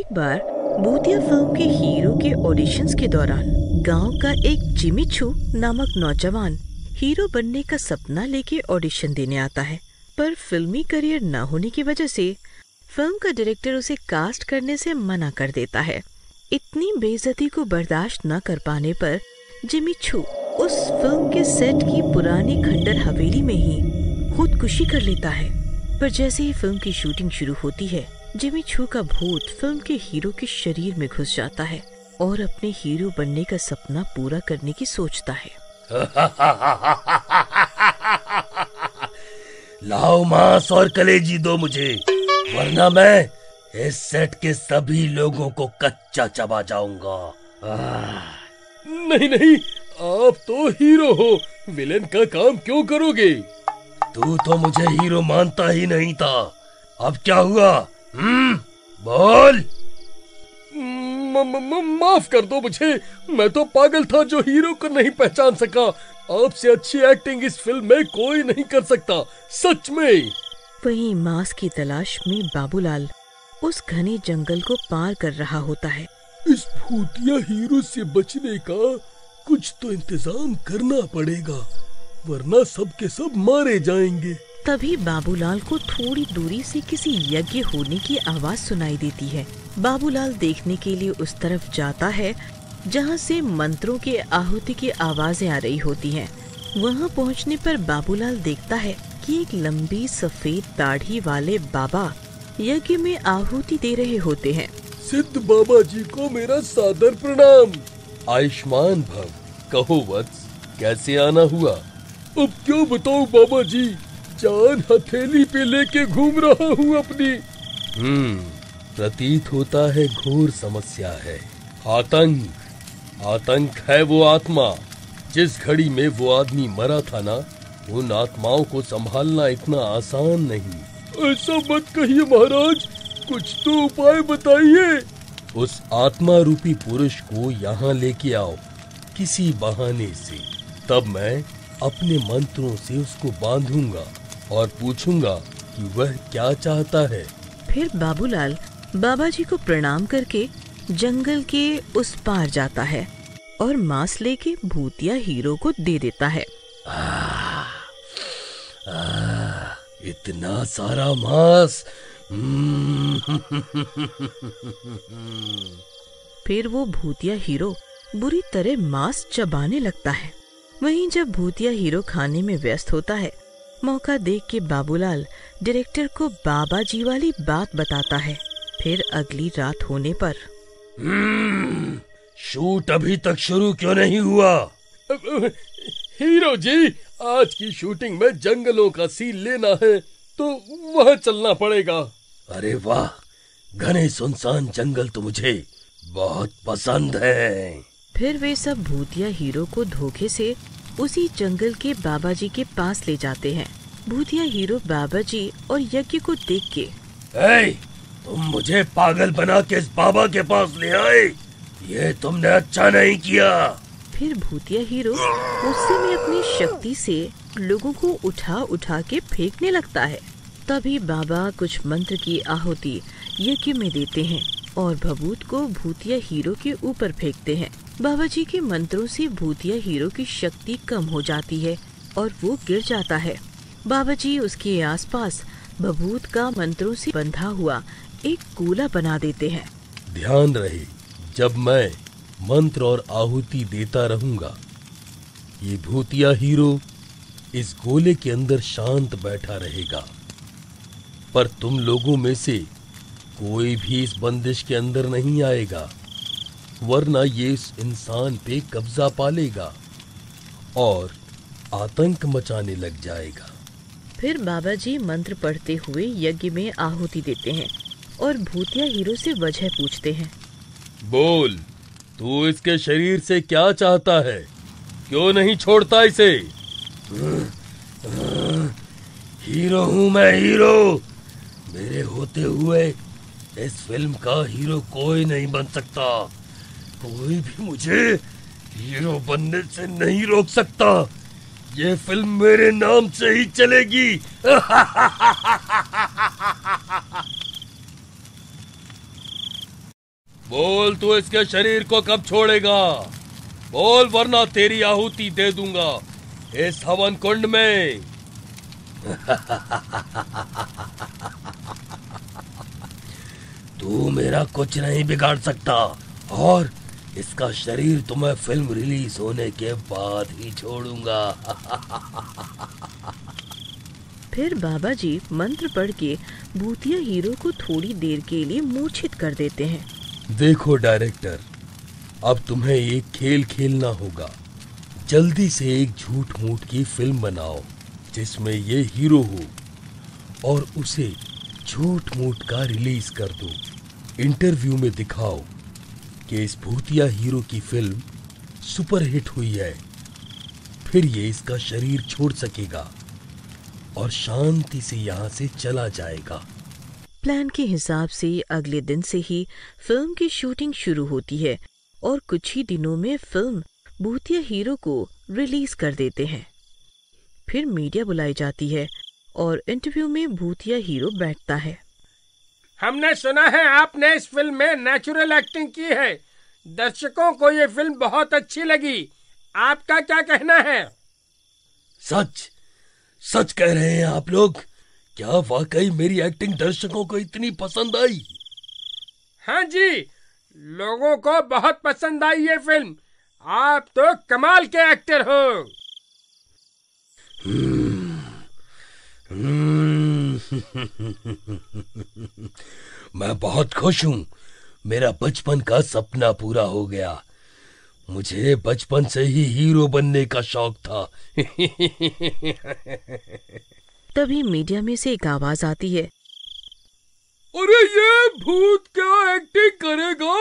एक बार भूतिया फिल्म के हीरो के ऑडिशंस के दौरान गांव का एक जिमी छू नामक नौजवान हीरो बनने का सपना लेके ऑडिशन देने आता है, पर फिल्मी करियर न होने की वजह से फिल्म का डायरेक्टर उसे कास्ट करने से मना कर देता है। इतनी बेइज्जती को बर्दाश्त न कर पाने पर जिमी छू उस फिल्म के सेट की पुरानी खंडर हवेली में ही खुदकुशी कर लेता है। पर जैसे ही फिल्म की शूटिंग शुरू होती है, जिमी छू का भूत फिल्म के हीरो के शरीर में घुस जाता है और अपने हीरो बनने का सपना पूरा करने की सोचता है। लाओ मांस और कलेजी दो मुझे, वरना मैं इस सेट के सभी लोगों को कच्चा चबा जाऊंगा। नहीं नहीं, आप तो हीरो हो, विलेन का काम क्यों करोगे? तू तो मुझे हीरो मानता ही नहीं था, अब क्या हुआ? बोल। माफ कर दो मुझे, मैं तो पागल था जो हीरो को नहीं पहचान सका। आपसे अच्छी एक्टिंग इस फिल्म में कोई नहीं कर सकता, सच में। वहीं मांस की तलाश में बाबूलाल उस घने जंगल को पार कर रहा होता है। इस भूतिया हीरो से बचने का कुछ तो इंतजाम करना पड़ेगा, वरना सब के सब मारे जाएंगे। तभी बाबूलाल को थोड़ी दूरी से किसी यज्ञ होने की आवाज सुनाई देती है। बाबूलाल देखने के लिए उस तरफ जाता है जहां से मंत्रों के आहुति की आवाजें आ रही होती हैं। वहां पहुंचने पर बाबूलाल देखता है कि एक लंबी सफेद दाढ़ी वाले बाबा यज्ञ में आहुति दे रहे होते हैं। सिद्ध बाबा जी को मेरा सादर प्रणाम। आयुष्मान भव। कहो वत्स, कैसे आना हुआ? अब क्यों बताऊं बाबा जी, जान हथेली पे लेके घूम रहा हूँ अपनी। प्रतीत होता है घोर समस्या है। आतंक है वो आत्मा। जिस घड़ी में वो आदमी मरा था ना, उन आत्माओं को संभालना इतना आसान नहीं। ऐसा मत कहिए महाराज, कुछ तो उपाय बताइए। उस आत्मा रूपी पुरुष को यहाँ लेके आओ किसी बहाने से, तब मैं अपने मंत्रों से उसको बांधूंगा और पूछूंगा कि वह क्या चाहता है। फिर बाबूलाल बाबा जी को प्रणाम करके जंगल के उस पार जाता है और मांस लेके भूतिया हीरो को दे देता है। इतना सारा मांस। फिर वो भूतिया हीरो बुरी तरह मांस चबाने लगता है। वहीं जब भूतिया हीरो खाने में व्यस्त होता है, मौका देख के बाबूलाल डायरेक्टर को बाबा जी वाली बात बताता है। फिर अगली रात होने पर शूट अभी तक शुरू क्यों नहीं हुआ? हीरो जी, आज की शूटिंग में जंगलों का सीन लेना है तो वह चलना पड़ेगा। अरे वाह, घने सुनसान जंगल तो मुझे बहुत पसंद है। फिर वे सब भूतिया हीरो को धोखे से उसी जंगल के बाबा जी के पास ले जाते हैं। भूतिया हीरो बाबा जी और यज्ञ को देख के, तुम मुझे पागल बना के इस बाबा के पास ले आए, ये तुमने अच्छा नहीं किया। फिर भूतिया हीरो गुस्से में अपनी शक्ति से लोगों को उठा उठा के फेंकने लगता है। तभी बाबा कुछ मंत्र की आहुति यज्ञ में देते हैं और भभूत को भूतिया हीरो के ऊपर फेंकते हैं। बाबा जी के मंत्रों से भूतिया हीरो की शक्ति कम हो जाती है और वो गिर जाता है। बाबा जी उसके आसपास भभूत का मंत्रों से बंधा हुआ एक गोला बना देते हैं। ध्यान रहे, जब मैं मंत्र और आहुति देता रहूंगा, ये भूतिया हीरो इस गोले के अंदर शांत बैठा रहेगा। पर तुम लोगों में से कोई भी इस बंदिश के अंदर नहीं आएगा, वरना ये इस इंसान पे कब्जा पालेगा और आतंक मचाने लग जाएगा। फिर बाबा जी मंत्र पढ़ते हुए यज्ञ में आहुति देते हैं और भूतिया हीरो से वजह पूछते हैं। बोल, तू इसके शरीर से क्या चाहता है? क्यों नहीं छोड़ता इसे? हीरो हूँ मैं, हीरो। मेरे होते हुए इस फिल्म का हीरो कोई नहीं बन सकता। कोई भी मुझे हीरो बनने से नहीं रोक सकता। ये फिल्म मेरे नाम से ही चलेगी। बोल, तू इसके शरीर को कब छोड़ेगा? बोल, वरना तेरी आहुति दे दूंगा इस हवन कुंड में। तू मेरा कुछ नहीं बिगाड़ सकता और इसका शरीर तो मैं फिल्म रिलीज होने के बाद ही छोड़ूंगा। फिर बाबा जी मंत्र पढ़ के भूतिया हीरो को थोड़ी देर के लिए मूर्छित कर देते हैं। देखो डायरेक्टर, अब तुम्हें एक खेल खेलना होगा। जल्दी से एक झूठ मूठ की फिल्म बनाओ जिसमें ये हीरो हो और उसे झूठ मूठ का रिलीज कर दो। इंटरव्यू में दिखाओ कि इस भूतिया हीरो की फिल्म सुपरहिट हुई है। फिर ये इसका शरीर छोड़ सकेगा और शांति से यहाँ से चला जाएगा। प्लान के हिसाब से अगले दिन से ही फिल्म की शूटिंग शुरू होती है और कुछ ही दिनों में फिल्म भूतिया हीरो को रिलीज कर देते हैं। फिर मीडिया बुलाई जाती है और इंटरव्यू में भूतिया हीरो बैठता है। हमने सुना है आपने इस फिल्म में नेचुरल एक्टिंग की है। दर्शकों को ये फिल्म बहुत अच्छी लगी। आपका क्या कहना है? सच सच कह रहे हैं आप लोग? क्या वाकई मेरी एक्टिंग दर्शकों को इतनी पसंद आई? हाँ जी, लोगों को बहुत पसंद आई ये फिल्म। आप तो कमाल के एक्टर हो। मैं बहुत खुश हूँ। मेरा बचपन का सपना पूरा हो गया। मुझे बचपन से ही हीरो बनने का शौक था। तभी मीडिया में से एक आवाज आती है, अरे ये भूत क्या एक्टिंग करेगा?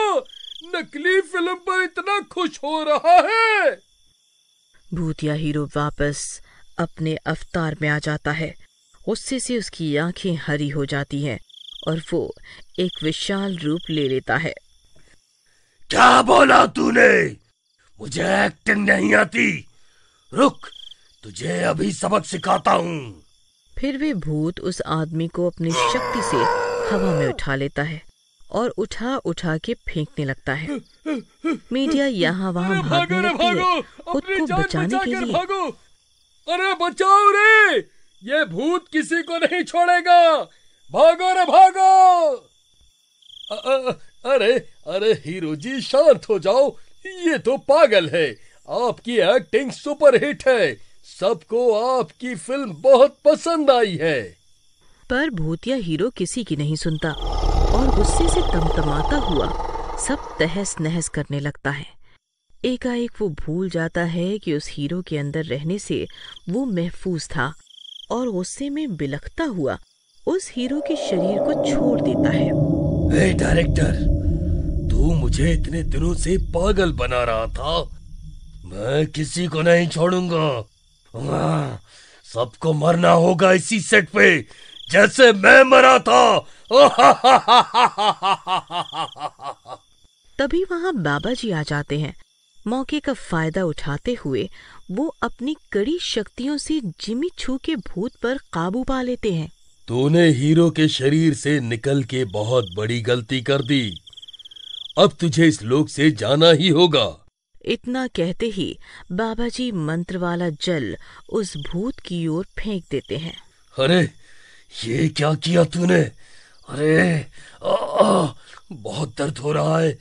नकली फिल्म पर इतना खुश हो रहा है। भूतिया हीरो वापस अपने अवतार में आ जाता है। गुस्से से उसकी आंखें हरी हो जाती हैं और वो एक विशाल रूप ले लेता है। क्या बोला तूने? मुझे एक्टिंग नहीं आती। रुक, तुझे अभी सबक सिखाता हूँ। फिर वे भूत उस आदमी को अपनी शक्ति से हवा में उठा लेता है और उठा उठा के फेंकने लगता है। मीडिया यहाँ वहाँ भागने लगती है खुद को बचाने के लिए। भागो, अरे बचाओ रे, ये भूत किसी को नहीं छोड़ेगा। भागो रे भागो। अरे अरे हीरो जी शांत हो जाओ, ये तो पागल है। आपकी एक्टिंग सुपरहिट है। सबको आपकी फिल्म बहुत पसंद आई है। पर भूतिया हीरो किसी की नहीं सुनता और गुस्से से तमतमाता हुआ सब तहस नहस करने लगता है। एकाएक वो भूल जाता है कि उस हीरो के अंदर रहने से वो महफूज था और गुस्से में बिलखता हुआ उस हीरो के शरीर को छोड़ देता है। ए डायरेक्टर, तू मुझे इतने दिनों से पागल बना रहा था। मैं किसी को नहीं छोड़ूंगा। सबको मरना होगा इसी सेट पे, जैसे मैं मरा था। तभी वहाँ बाबा जी आ जाते हैं। मौके का फायदा उठाते हुए वो अपनी कड़ी शक्तियों से जिमी छू के भूत पर काबू पा लेते हैं। तूने हीरो के शरीर से निकल के बहुत बड़ी गलती कर दी। अब तुझे इस लोक से जाना ही होगा। इतना कहते ही बाबा जी मंत्र वाला जल उस भूत की ओर फेंक देते हैं। अरे ये क्या किया तूने? अरे बहुत दर्द हो रहा है।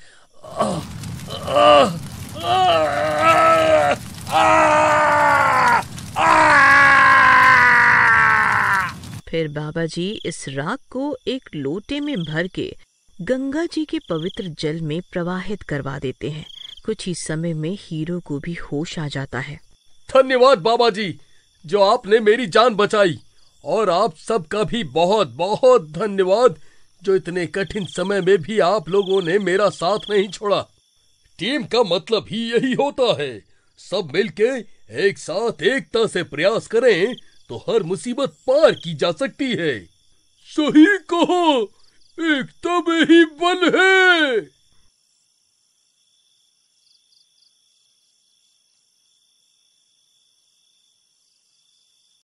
फिर बाबा जी इस राख को एक लोटे में भर के गंगा जी के पवित्र जल में प्रवाहित करवा देते हैं। कुछ ही समय में हीरो को भी होश आ जाता है। धन्यवाद बाबा जी, जो आपने मेरी जान बचाई। और आप सबका भी बहुत बहुत धन्यवाद, जो इतने कठिन समय में भी आप लोगों ने मेरा साथ नहीं छोड़ा। टीम का मतलब ही यही होता है। सब मिलके एक साथ एकता से प्रयास करें तो हर मुसीबत पार की जा सकती है। सही कहा, एकता में ही बल है।